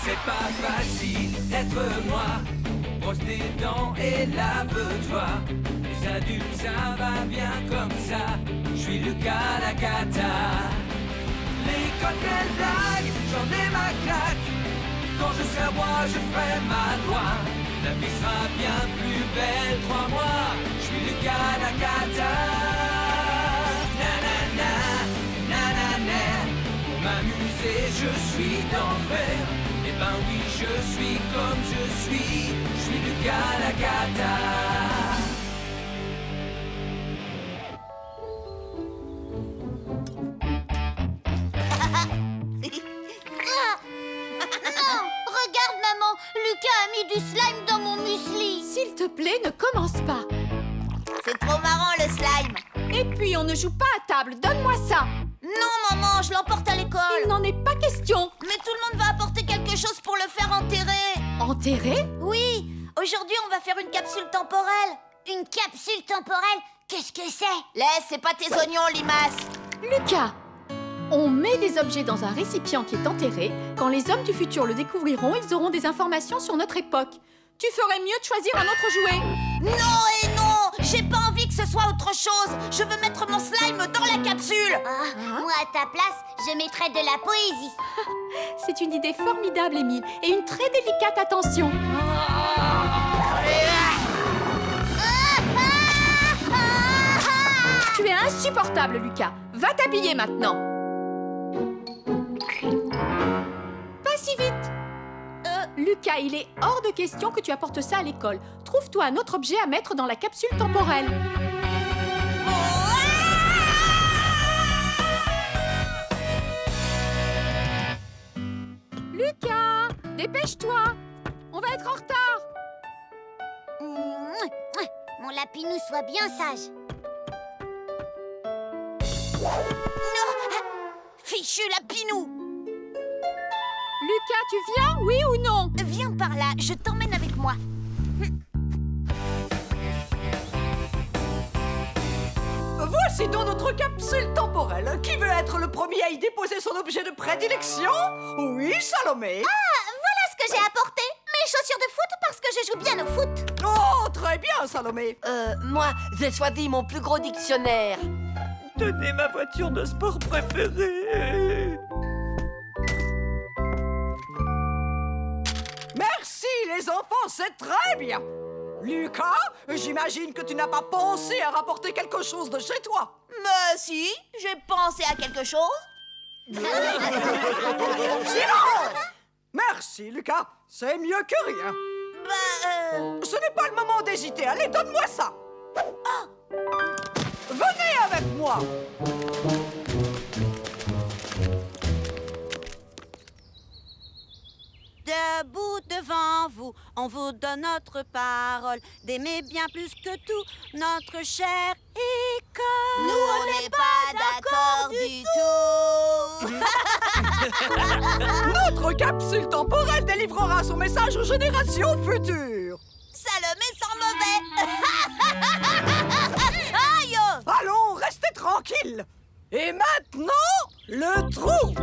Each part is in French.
C'est pas facile d'être moi. Brosse tes dents et lave-toi. Les adultes, ça va bien comme ça. Je suis Lucas Lacata. L'école, quelle blague, j'en ai ma claque. Quand je serai roi, je ferai ma loi. La vie sera bien plus belle, crois-moi. Je suis Lucas Lacata. Nanana, nanana. Pour m'amuser, je suis d'enfer. Eh ben oui, je suis comme je suis. Je suis Lucas Lacata. Non! Regarde, maman! Lucas a mis du slime dans mon muesli! S'il te plaît, ne commence pas. C'est trop marrant, le slime! Et puis, on ne joue pas à table. Donne-moi ça. Non, maman, je l'emporte à l'école! Il n'en est pas question. Mais tout le monde va apporter quelque chose pour le faire enterrer! Enterré? Oui! Aujourd'hui, on va faire une capsule temporelle! Une capsule temporelle? Qu'est-ce que c'est? Laisse, c'est pas tes oignons, limace! Lucas, on met des objets dans un récipient qui est enterré. Quand les hommes du futur le découvriront, ils auront des informations sur notre époque. Tu ferais mieux de choisir un autre jouet. Non et non! J'ai pas envie que ce soit autre chose! Je veux mettre mon slime dans la capsule! Moi, à ta place, je mettrais de la poésie. C'est une idée formidable, Émile, et une très délicate attention. Tu es insupportable, Lucas. Va t'habiller maintenant. Pas si vite. Lucas, il est hors de question que tu apportes ça à l'école. Trouve-toi un autre objet à mettre dans la capsule temporelle. Lucas, dépêche-toi. On va être en retard. Mon lapinou soit bien sage. Non! Fichu lapinou! Lucas, tu viens, oui ou non? Viens par là, je t'emmène avec moi. Voici donc notre capsule temporelle. Qui veut être le premier à y déposer son objet de prédilection? Oui, Salomé. Voilà ce que j'ai apporté. Mes chaussures de foot parce que je joue bien au foot. Oh, très bien, Salomé. Moi, j'ai choisi mon plus gros dictionnaire. Tenez ma voiture de sport préférée. Merci, les enfants, c'est très bien. Lucas, j'imagine que tu n'as pas pensé à rapporter quelque chose de chez toi. Mais si, j'ai pensé à quelque chose. Silence! Merci, Lucas. C'est mieux que rien. Ce n'est pas le moment d'hésiter. Allez, donne-moi ça. Venez avec moi. Debout devant vous, on vous donne notre parole d'aimer bien plus que tout notre chère école. Nous, on n'est pas d'accord du tout. Notre capsule temporelle délivrera son message aux générations futures. Salomé sent mauvais. Aïe! Allons, restez tranquilles. Et maintenant, le trou.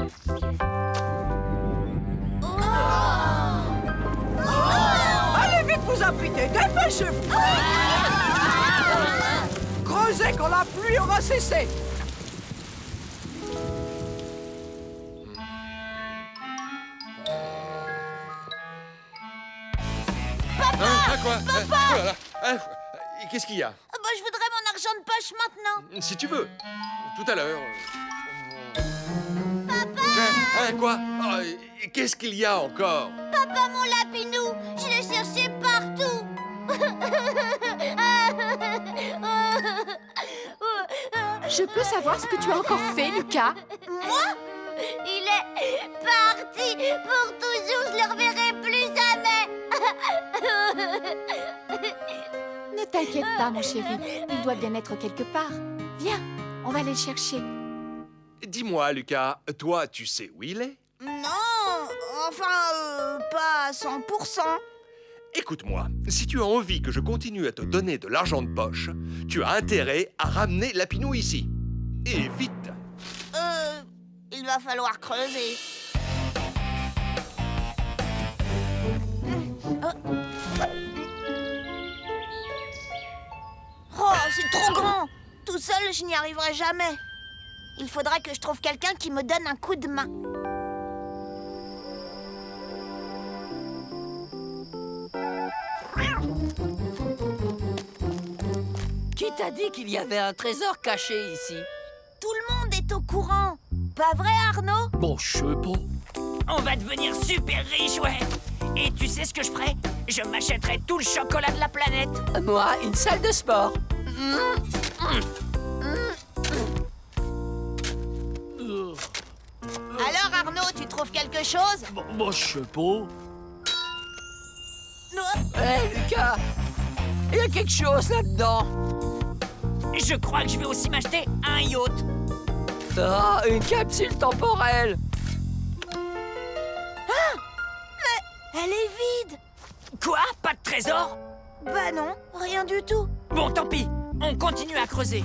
Allez vite vous abriter, dépêchez-vous. Creusez quand la pluie aura cessé. Quoi? Voilà. Qu'est-ce qu'il y a? Je voudrais mon argent de poche maintenant. Si tu veux. Tout à l'heure. Papa! Quoi? Qu'est-ce qu'il y a encore? Papa, mon lapinou, je l'ai cherché partout. Je peux savoir ce que tu as encore fait, Lucas? Moi? Il est parti pour toujours, je le reverrai plus jamais. Ne t'inquiète pas, mon chéri. Il doit bien être quelque part. Viens, on va aller le chercher. Dis-moi, Lucas, toi, tu sais où il est? Non, enfin, pas à 100%. Écoute-moi, si tu as envie que je continue à te donner de l'argent de poche, tu as intérêt à ramener Lapinou ici. Et vite. Il va falloir creuser. Oh, c'est trop grand. Tout seul, je n'y arriverai jamais. Il faudra que je trouve quelqu'un qui me donne un coup de main. Qui t'a dit qu'il y avait un trésor caché ici? Tout le monde est au courant. Pas vrai, Arnaud? Bon, je sais pas. On va devenir super riche, ouais. Et tu sais ce que je ferais? Je m'achèterais tout le chocolat de la planète. Moi, une salle de sport. Alors, Arnaud, tu trouves quelque chose? Bon, moi, je sais pas. Hé, Lucas, il y a quelque chose là-dedans. Je crois que je vais aussi m'acheter un yacht. Ah, une capsule temporelle. Elle est vide. Quoi? Pas de trésor? Bah non, rien du tout. Bon, tant pis. On continue à creuser.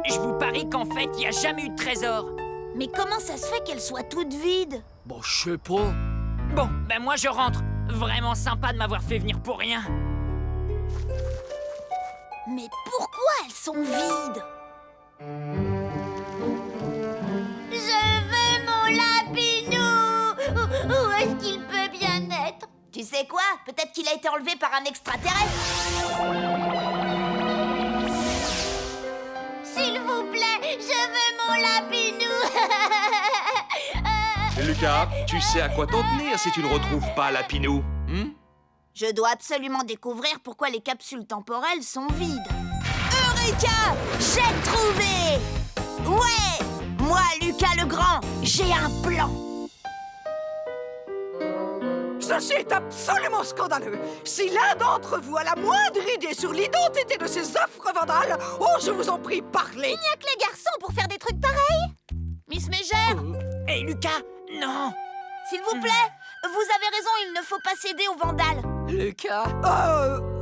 Je vous parie qu'en fait, il n'y a jamais eu de trésor. Mais comment ça se fait qu'elle soit toute vide? Bon, je sais pas. Bon, ben moi je rentre. Vraiment sympa de m'avoir fait venir pour rien. Mais pourquoi elles sont vides? Je veux mon lapinou. Où est-ce qu'il peut bien être? Tu sais quoi? Peut-être qu'il a été enlevé par un extraterrestre. S'il vous plaît, je veux mon lapinou. Lucas, tu sais à quoi t'en tenir si tu ne retrouves pas Lapinou, Je dois absolument découvrir pourquoi les capsules temporelles sont vides. Eureka! J'ai trouvé! Ouais! Moi, Lucas le Grand, j'ai un plan! Ceci est absolument scandaleux. Si l'un d'entre vous a la moindre idée sur l'identité de ces affreux vandales, oh, je vous en prie, parlez. Il n'y a que les garçons pour faire des trucs pareils! Miss Mégère, Hé, Lucas, non. s'il vous plaît, vous avez raison, il ne faut pas céder aux vandales. Lucas,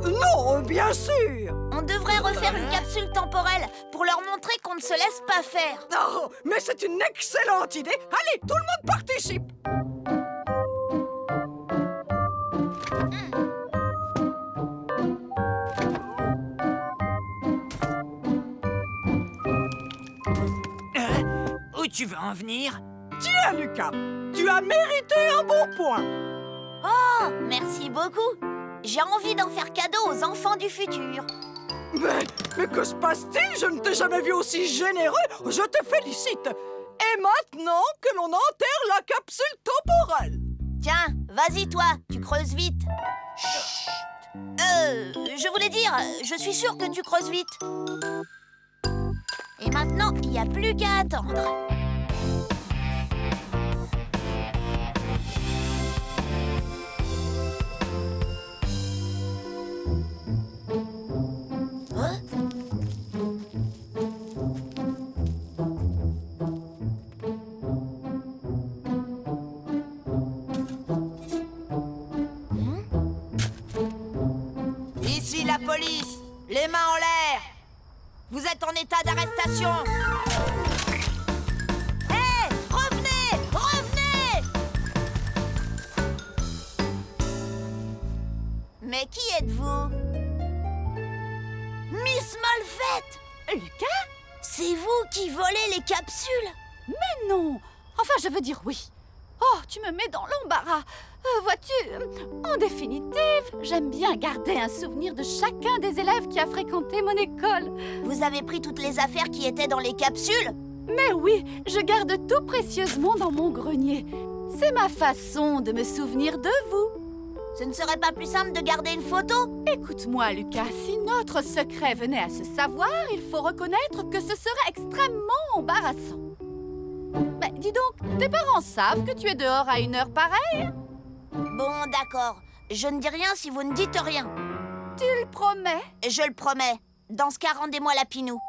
Non, bien sûr. On devrait refaire une capsule temporelle pour leur montrer qu'on ne se laisse pas faire. Non, mais c'est une excellente idée. Allez, tout le monde participe. Où tu veux en venir? Tiens, Lucas, tu as mérité un bon point. Oh, merci beaucoup. J'ai envie d'en faire cadeau aux enfants du futur. Mais que se passe-t-il? Je ne t'ai jamais vu aussi généreux. Je te félicite. Et maintenant que l'on enterre la capsule temporelle. Tiens, vas-y toi, tu creuses vite. Chut. Je voulais dire, je suis sûre que tu creuses vite. Et maintenant, il n'y a plus qu'à attendre. Hein? ici la police. Les mains en l'air. Vous êtes en état d'arrestation. Hé, revenez, revenez! Mais qui êtes-vous? Miss Malfette! Lucas? C'est vous qui volez les capsules? Mais non! Enfin, je veux dire oui. Oh, tu me mets dans l'embarras. Vois-tu, en définitive, j'aime bien garder un souvenir de chacun des élèves qui a fréquenté mon école. Vous avez pris toutes les affaires qui étaient dans les capsules? Mais oui, je garde tout précieusement dans mon grenier. C'est ma façon de me souvenir de vous. Ce ne serait pas plus simple de garder une photo? Écoute-moi, Lucas, si notre secret venait à se savoir, il faut reconnaître que ce serait extrêmement embarrassant. Mais dis donc, tes parents savent que tu es dehors à une heure pareille? Bon, d'accord. Je ne dis rien si vous ne dites rien. Tu le promets? Je le promets. Dans ce cas, rendez-moi la Pinou.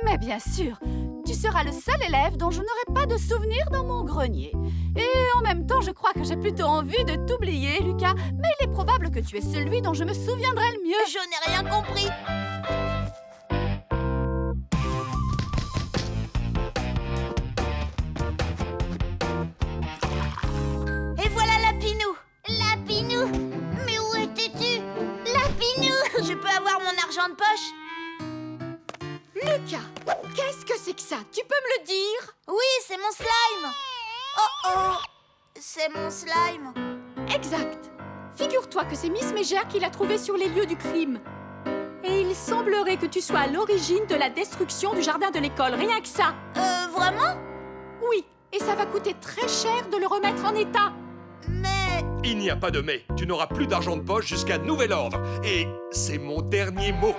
Mais bien sûr, tu seras le seul élève dont je n'aurai pas de souvenir dans mon grenier. Et en même temps, je crois que j'ai plutôt envie de t'oublier, Lucas. Mais il est probable que tu es celui dont je me souviendrai le mieux. Je n'ai rien compris. c'est que ça? Tu peux me le dire? Oui, c'est mon slime. Oh oh, c'est mon slime. Exact. Figure-toi que c'est Miss Mégère qui l'a trouvé sur les lieux du crime. Et il semblerait que tu sois à l'origine de la destruction du jardin de l'école, rien que ça. Vraiment? Oui, et ça va coûter très cher de le remettre en état. Mais... Il n'y a pas de mais. Tu n'auras plus d'argent de poche jusqu'à nouvel ordre. Et c'est mon dernier mot.